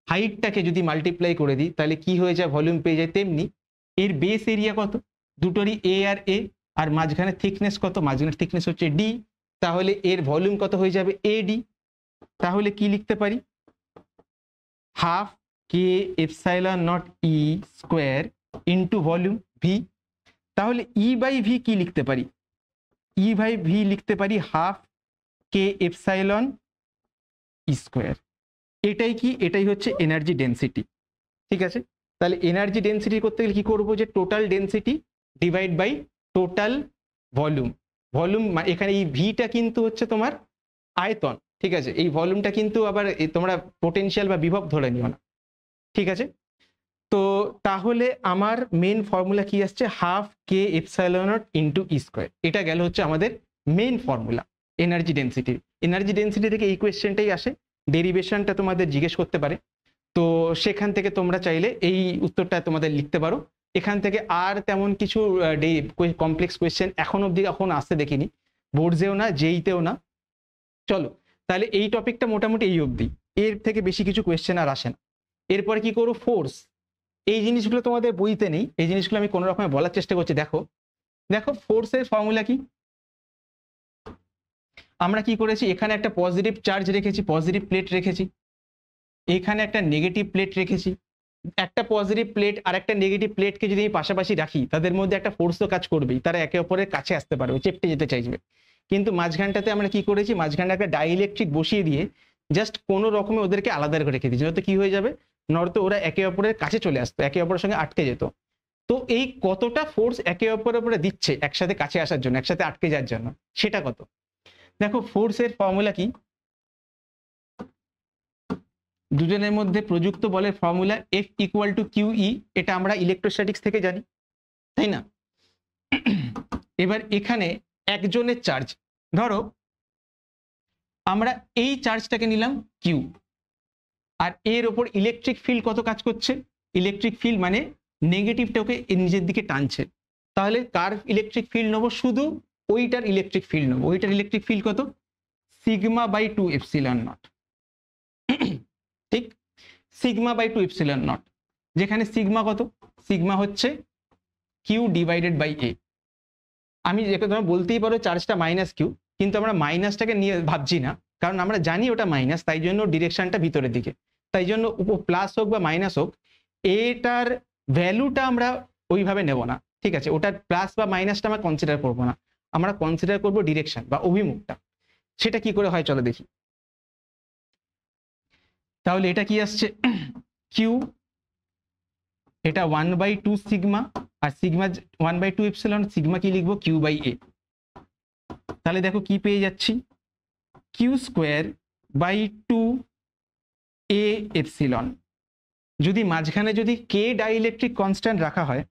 হাইটটাকে যদি মাল্টিপ্লাই করে দিই তাহলে কি হয়ে যায়, ভলিউম পেয়ে যায়। তেমনি এর বেস এরিয়া কত, দুটোরই এ আর এ, আর মাঝখানে থিকনেস কত, মাঝখানের থিকনেস হচ্ছে ডি, তাহলে এর ভলিউম কত হয়ে যাবে, এ ডি। তাহলে কি লিখতে পারি, half K epsilon not E square into volume V. তাহলে ই বাই ভি কি লিখতে পারি, ই বাই ভি লিখতে পারি হাফ কে এপসাইলন স্কোয়ার। এটাই কি, এটাই হচ্ছে এনার্জি ডেন্সিটি। ঠিক আছে, তাহলে এনার্জি ডেন্সিটি করতে গেলে কি করবো, যে total density divide by total volume. Volume এখানে এই ভিটা কিন্তু হচ্ছে তোমার আয়তন, ঠিক আছে, এই ভলিউমটা কিন্তু আবার তোমরা পোটেনশিয়াল বা বিভব ধরে নিও না। ঠিক আছে, তো তাহলে আমার মেন ফর্মুলা কি আসছে, half K epsilon naught into E square. এটা গেল হচ্ছে আমাদের main formula energy density. Energy density থেকে এই কোয়েশ্চেনটাই আসে, ডেরিভেশনটা তোমাদের জিজ্ঞেস করতে পারে, তো সেখান থেকে তোমরা চাইলে এই উত্তরটা তোমাদের লিখতে পারো। এখান থেকে আর তেমন কিছু কমপ্লেক্স কোয়েশ্চেন এখন অবধি এখন আসতে দেখিনি, বোর্ডসেও না, জেইতেও না। চলো তাহলে এই টপিকটা মোটামুটি এই অবধি, এর থেকে বেশি কিছু কোয়েশ্চেন আর আসে না। এরপরে কি করবো, ফোর্স। এই জিনিসগুলো তোমাদের বইতে নেই, এই জিনিসগুলো আমি কোনো রকমে বলার চেষ্টা করছি। দেখো দেখো ফোর্সের ফর্মুলা কি, আমরা কি করেছি, এখানে একটা পজিটিভ চার্জ রেখেছি, পজিটিভ প্লেট রেখেছি, এখানে একটা নেগেটিভ প্লেট রেখেছি। একটা পজিটিভ প্লেট আর একটা নেগেটিভ প্লেটকে যদি আমি পাশাপাশি রাখি তাদের মধ্যে একটা ফোর্স তো কাজ করবেই, তারা একে অপরের কাছে আসতে পারবে, চেপটে যেতে চাইবে। কিন্তু মাঝখানটাতে আমরা কি করেছি, মাঝখানে একটা ডাইইলেকট্রিক বসিয়ে দিয়ে জাস্ট কোনো রকমে ওদেরকে আলাদা করে রেখে দিয়েছি, নয়তো কি হয়ে যাবে, নয়তো ওরা একে অপরের কাছে চলে আসতো, একে অপরের সঙ্গে আটকে যেত। তো এই কতটা ফোর্স একে অপরের উপরে দিচ্ছে একসাথে কাছে আসার জন্য, একসাথে আটকে যাওয়ার জন্য, সেটা কত। দেখো ফোর্সের ফর্মুলা কি, দুজনের মধ্যে প্রযুক্ত বলের formula F equal to Q E, এটা আমরা ইলেকট্রোস্ট্যাটিক্স থেকে জানি, তাই না। এবার এখানে একজনের চার্জ, ধরো আমরা এই চার্জটাকে নিলাম কিউ, আর এর ওপর ইলেকট্রিক ফিল্ড কত কাজ করছে, ইলেকট্রিক ফিল্ড মানে নেগেটিভটাকে নিজের দিকে টানছে। তাহলে কার ইলেকট্রিক ফিল্ড নেবো, শুধু ওইটার ইলেকট্রিক ফিল্ড নেবো। ওইটার ইলেকট্রিক ফিল্ড কত, সিগমা বাই 2 এপসিলন নট। ঠিক, সিগমা বাই 2 এপসিলন নট, যেখানে সিগমা কত, সিগমা হচ্ছে কিউ ডিভাইডেড বাই এ। আমি তোমরা বলতেই পারো চার্জটা মাইনাস কিউ, কিন্তু আমরা মাইনাসটাকে নিয়ে ভাবছি না, কারণ আমরা জানি ওটা মাইনাস, তাই জন্য ডিরেকশনটা ভিতরের দিকে, তাই জন্য প্লাস হোক বা মাইনাস হোক এটার ভ্যালুটা আমরা ওইভাবে নেব না। ঠিক আছে, ওটার প্লাস বা মাইনাসটা আমরা কনসিডার করবো না, আমরা কনসিডার করবো ডিরেকশন বা অভিমুখটা। সেটা কি করে হয় চলো দেখি। তাহলে এটা কি আসছে, কিউ, এটা 1/2 সিগমা, আর সিগমা 1/2 এপসিলন, সিগমা কি লিখবো, কিউ বাই এ। তাহলে দেখো কি পেয়ে যাচ্ছি, Q square by 2 A epsilon. যদি মাঝখানে যদি কে ডাইইলেকট্রিক কনস্ট্যান্ট রাখা হয়,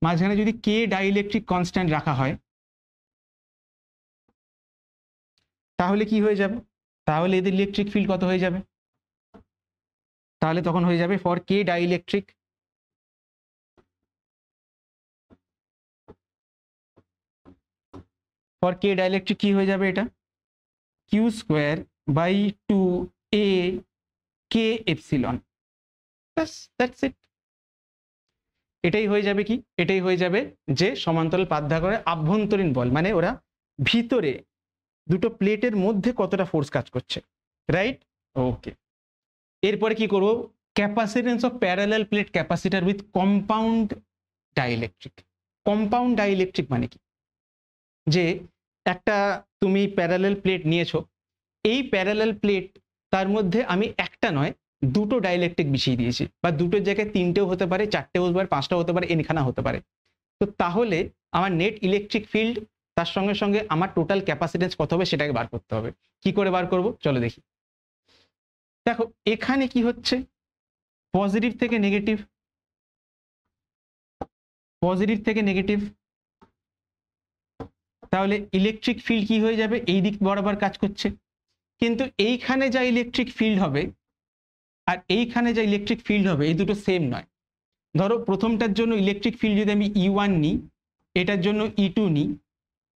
মাঝখানে যদি কে ডাইইলেকট্রিক কনস্ট্যান্ট রাখা হয় তাহলে কি হয়ে যাবে, তাহলে এদের ইলেকট্রিক ফিল্ড কত হয়ে যাবে, তাহলে তখন হয়ে যাবে for K dielectric, for K dielectric কি হয়ে যাবে, এটা Q square by 2 A K epsilon, বাস দ্যাটস ইট। এটাই হয়ে যাবে কি, এটাই হয়ে যাবে যে সমান্তরাল পাতধারকের আভ্যন্তরীণ বল, মানে ওরা ভিতরে দুটো প্লেটের মধ্যে কতটা ফোর্স কাজ করছে, রাইট। ওকে, এরপরে কি করব, capacitance of parallel plate capacitor with compound dielectric. Compound dielectric মানে কি, যে একটা তুমি প্যারালাল প্লেট নিয়েছো, এই প্যারালাল প্লেট তার মধ্যে আমি একটা নয় দুটো ডাইইলেকট্রিক বিছিয়ে দিয়েছি, বা দুটোর জায়গায় তিনটেও হতে পারে, চারটেও হতে পারে, পাঁচটাও হতে পারে, এনখানা হতে পারে। তো তাহলে আমার নেট ইলেকট্রিক ফিল্ড তার সঙ্গে সঙ্গে আমার টোটাল ক্যাপাসিটেন্স কত হবে সেটাকে বার করতে হবে। কি করে বার করব চলো দেখি। দেখো এখানে কি হচ্ছে, পজিটিভ থেকে নেগেটিভ, পজিটিভ থেকে নেগেটিভ, তাহলে ইলেকট্রিক ফিল্ড কি হয়ে যাবে, এই দিক বরাবর কাজ করছে। কিন্তু এইখানে যা ইলেকট্রিক ফিল্ড হবে আর এইখানে যা ইলেকট্রিক ফিল্ড হবে এই দুটো সেম নয়। ধরো প্রথমটার জন্য ইলেকট্রিক ফিল্ড যদি আমি E1 নিই, এটার জন্য E2 নিই,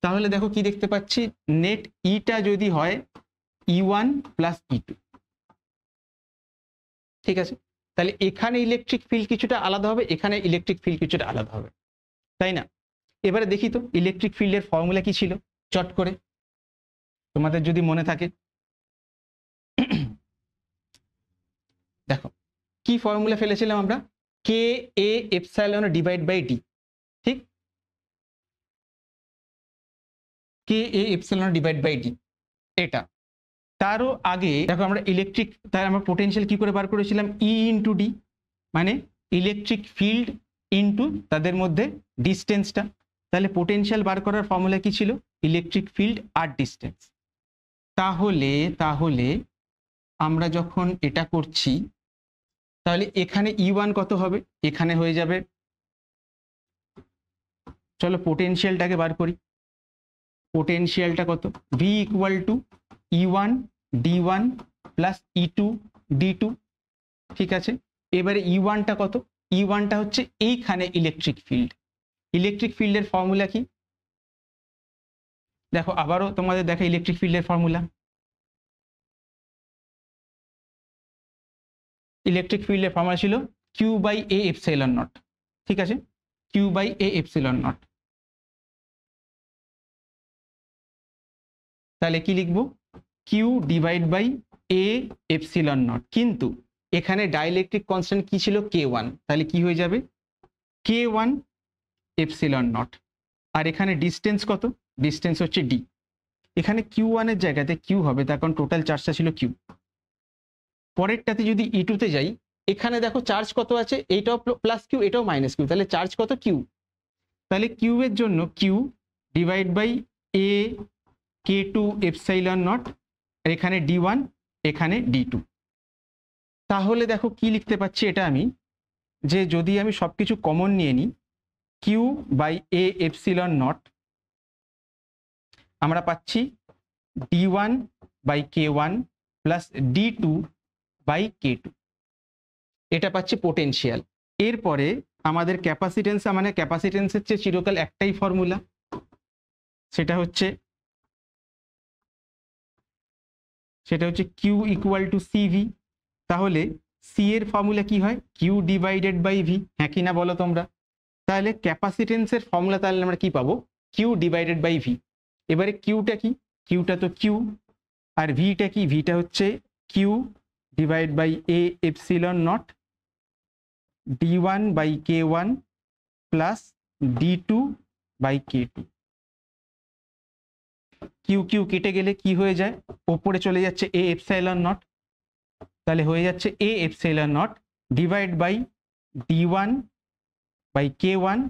তাহলে দেখো কি দেখতে পাচ্ছি, নেট ইটা যদি হয় E1 প্লাস E2, ঠিক আছে। তাহলে এখানে ইলেকট্রিক ফিল্ড কিছুটা আলাদা হবে, এখানে ইলেকট্রিক ফিল্ড কিছুটা আলাদা হবে, তাই না? এবারে দেখি তো ইলেকট্রিক ফিল্ডের ফর্মুলা কি ছিল চট করে, তোমাদের যদি মনে থাকে। দেখো কি ফর্মুলা ফেলেছিলাম আমরা, K A epsilon divide by D, ঠিক, K A epsilon divide by D এটা। তারও আগে দেখো আমরা ইলেকট্রিক, তাই আমরা পোটেনশিয়াল কি করে বার করেছিলাম, ই ইন্টু ডি, মানে ইলেকট্রিক ফিল্ড ইন্টু তাদের মধ্যে ডিস্টেন্সটা। তাহলে পোটেনশিয়াল বার করার ফর্মুলা কি ছিল, ইলেকট্রিক ফিল্ড আর ডিস্টেন্স। তাহলে আমরা যখন এটা করছি তাহলে এখানে E1 কত হবে, এখানে হয়ে যাবে, চলো পোটেনশিয়ালটাকে বার করি। পোটেনশিয়ালটা কত, V equal to E1 D1 plus E2 D2, ঠিক আছে। এবারে E1টা কত, E1টা হচ্ছে এইখানে ইলেকট্রিক ফিল্ড। ইলেকট্রিক ফিল্ডের ফর্মুলা কি, দেখো আবারও তোমাদের দেখা ইলেকট্রিক ফিল্ডের ফর্মুলা। ইলেকট্রিক ফিল্ডের ফর্মুলা ছিল Q by A epsilon naught, ঠিক আছে, Q by A epsilon naught. তাহলে কি লিখবো, Q divide by A epsilon naught, কিন্তু এখানে ডাইইলেকট্রিক কনস্ট্যান্ট কি ছিল, K1, তাহলে কি হয়ে যাবে K1 এপসিলন নট। আর এখানে ডিস্টেন্স কত, ডিস্টেন্স হচ্ছে D, এখানে Q1 এর জায়গাতে Q হবে, তার কারণ টোটাল চার্জটা ছিল Q। পরেরটাতে যদি E2 তে যাই, এখানে দেখো চার্জ কত আছে, এইটাও প্লাস Q এটাও মাইনাস Q, তাহলে চার্জ কত Q, তাহলে Q এর জন্য Q divide by A K2 epsilon not, আর এখানে D1 এখানে D2। তাহলে দেখো কি লিখতে পাচ্ছি এটা আমি, যে যদি আমি সবকিছু কমন নিয়ে নিই, Q by A epsilon naught আমরা পাচ্ছি D1 by K1 plus D2 by K2, এটা পাচ্ছি পোটেনশিয়াল। এরপরে আমাদের ক্যাপাসিটেন্স, মানে ক্যাপাসিটেন্সের চেয়ে চিরকাল একটাই ফর্মুলা, সেটা হচ্ছে Q ইকুয়াল টু CV। তাহলে C এর ফর্মুলা কি হয়, Q ডিভাইডেড বাই V, হ্যাঁ কি না বলো তোমরা। তাহলে ক্যাপাসিটেন্সের ফর্মুলা তাহলে আমরা কি পাবো, Q ডিভাইডেড বাই V। এবারে Qটা কি, Qটা তো Q, আর Vটা কি, Vটা হচ্ছে Q divide by A epsilon naught D1 by K1 plus D2 by K2। Q Q কেটে গেলে কি হয়ে যায়, ওপরে চলে যাচ্ছে A এপসাইলন নট, তাহলে হয়ে যাচ্ছে A epsilon not divide by D1 by K1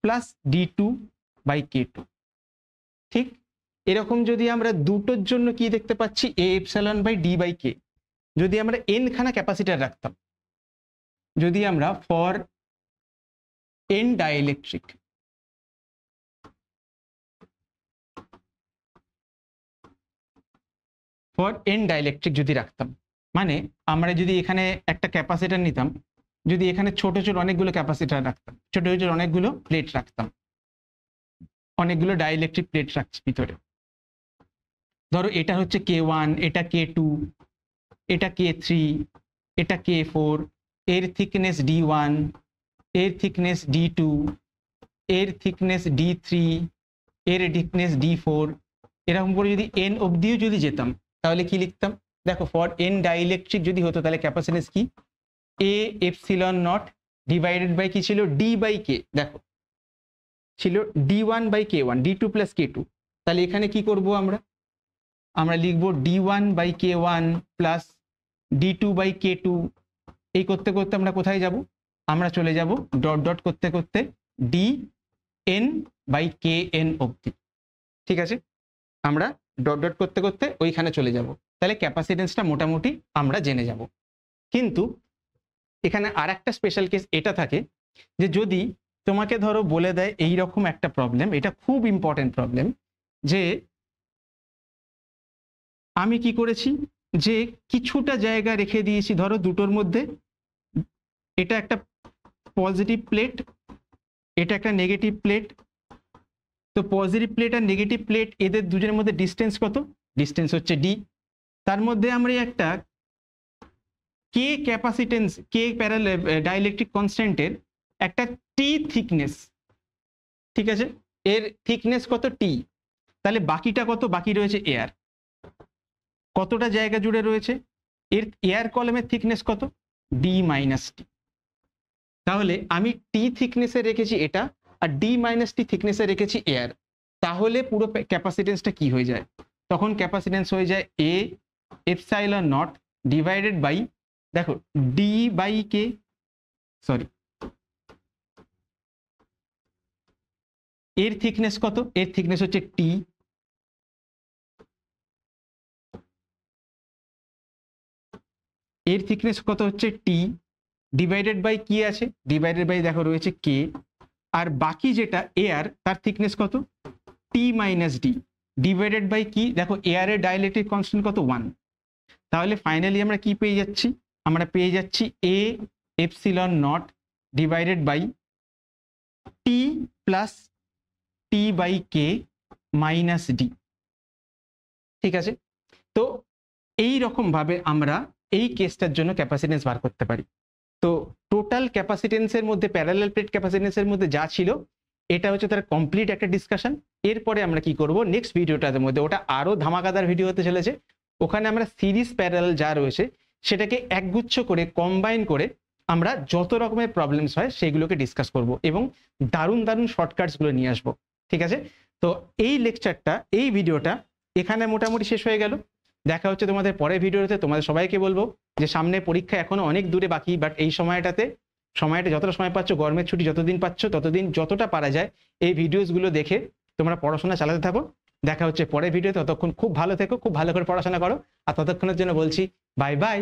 plus D2 by K2, ঠিক। এরকম যদি আমরা দুটোর জন্য কি দেখতে পাচ্ছি, A epsilon by D by K, যদি আমরা n খানা ক্যাপাসিটার রাখতাম, যদি আমরা for n dielectric, for n dielectric যদি রাখতাম, মানে আমরা যদি এখানে একটা ক্যাপাসিটার নিতাম, যদি এখানে ছোট ছোট অনেকগুলো ক্যাপাসিটার রাখতাম, ছোট ছোট অনেকগুলো প্লেট রাখতাম, অনেকগুলো ডাইইলেকট্রিক প্লেট রাখছি ভিতরে। ধরো এটা হচ্ছে K1, এটা K2, এটা K3, এটা K4, এর থিকনেস D1, এর থিকনেস D2, এর থিকনেস D3, এর থিকনেস D4, এরকম করে যদি n অবধিও যদি যেতাম তাহলে কি লিখতাম, দেখো ফর n ডাইইলেকট্রিক যদি হতো তাহলে ক্যাপাসিটেন্স কি, A epsilon not divided by কি ছিল, D বাই K, দেখো ছিল D1 by K1, D2 plus K2। তাহলে এখানে কি করব আমরা লিখবো D1 by K1 plus D2 by K2। এই করতে করতে আমরা কোথায় যাব, আমরা চলে যাব ডট ডট করতে করতে DN বাই KN অবধি। ঠিক আছে, আমরা ডট ডট করতে করতে ওইখানে চলে যাব, তাহলে ক্যাপাসিটেন্সটা মোটামুটি আমরা জেনে যাব। কিন্তু এখানে আর একটা স্পেশাল কেস এটা থাকে যে যদি তোমাকে ধরো বলে দেয় এই রকম একটা প্রবলেম, এটা খুব ইম্পর্টেন্ট প্রবলেম, যে আমি কি করেছি যে কিছুটা জায়গা রেখে দিয়েছি ধরো দুটোর মধ্যে, এটা একটা পজিটিভ প্লেট, এটা একটা নেগেটিভ প্লেট। তো পজিটিভ প্লেট আর নেগেটিভ প্লেট এদের দুজনের মধ্যে ডিস্টেন্স কত? ডিস্টেন্স হচ্ছে ডি। তার মধ্যে আমরা একটা কে ক্যাপাসিটেন্স, কে প্যারালাল ডাইইলেকট্রিক কনস্ট্যান্টের একটা টি থিকনেস, ঠিক আছে, এর থিকনেস কত? টি। তাহলে বাকিটা কত? বাকি রয়েছে এয়ার। কতটা জায়গা জুড়ে রয়েছে? এর এয়ার কলামের থিকনেস কত? ডি মাইনাস টি। তাহলে আমি টি থিকনেসে রেখেছি এটা, আর ডি মাইনাস টি থিকনেসে রেখেছি এয়ার। তাহলে পুরো ক্যাপাসিটেন্সটা কি হয়ে যায়? তখন ক্যাপাসিটেন্স হয়ে যায় A epsilon not divided by, দেখো ডি বাই কে, সরি এর থিকনেস কত? এর থিকনেস হচ্ছে টি, এর থিকনেস কত হচ্ছে টি, ডিভাইডেড বাই কি আছে? ডিভাইডেড বাই দেখো রয়েছে কে, আর বাকি যেটা এয়ার তার থিকনেস কত? টি মাইনাস ডি, ডিভাইডেড বাই কি? দেখো এয়ারের ডাইইলেকট্রিক কনস্ট্যান্ট কত? 1। তাহলে ফাইনালি আমরা কি পেয়ে যাচ্ছি? আমরা পেয়ে যাচ্ছি A epsilon not divided by T plus T by K minus D. ঠিক আছে, তো এই রকম ভাবে আমরা এই কেসটার জন্য ক্যাপাসিটেন্স বার করতে পারি। তো টোটাল ক্যাপাসিটেন্সের মধ্যে প্যারালাল প্লেট ক্যাপাসিটেন্সের মধ্যে যা ছিল এটা হচ্ছে তার কমপ্লিট একটা ডিসকাশন। এরপরে আমরা কি করব নেক্সট ভিডিওটার মধ্যে, ওটা আরো ধামাকাদার ভিডিও হতে চলেছে, ওখানে আমরা সিরিজ প্যারালাল যা রয়েছে সেটাকে একগুচ্ছ করে কম্বাইন করে আমরা যত রকমের প্রবলেমস হয় সেগুলোকে ডিসকাস করব এবং দারুণ দারুণ শর্টকাটসগুলো নিয়ে আসবো। ঠিক আছে, তো এই লেকচারটা, এই ভিডিওটা এখানে মোটামুটি শেষ হয়ে গেল। দেখা হচ্ছে তোমাদের পরের ভিডিওতে। তোমাদের সবাইকে বলবো যে সামনে পরীক্ষা এখনো অনেক দূরে বাকি, বাট এই সময়টা যতটা সময় পাচ্ছ, গরমের ছুটি যতদিন পাচ্ছ ততদিন যতটা পারা যায় এই ভিডিওসগুলো দেখে তোমরা পড়াশোনা চালাতে থাকো। দেখা হচ্ছে পরের ভিডিওতে, ততক্ষণ খুব ভালো থেকো, খুব ভালো করে পড়াশোনা করো, আর ততক্ষণের জন্য বলছি বাই বাই।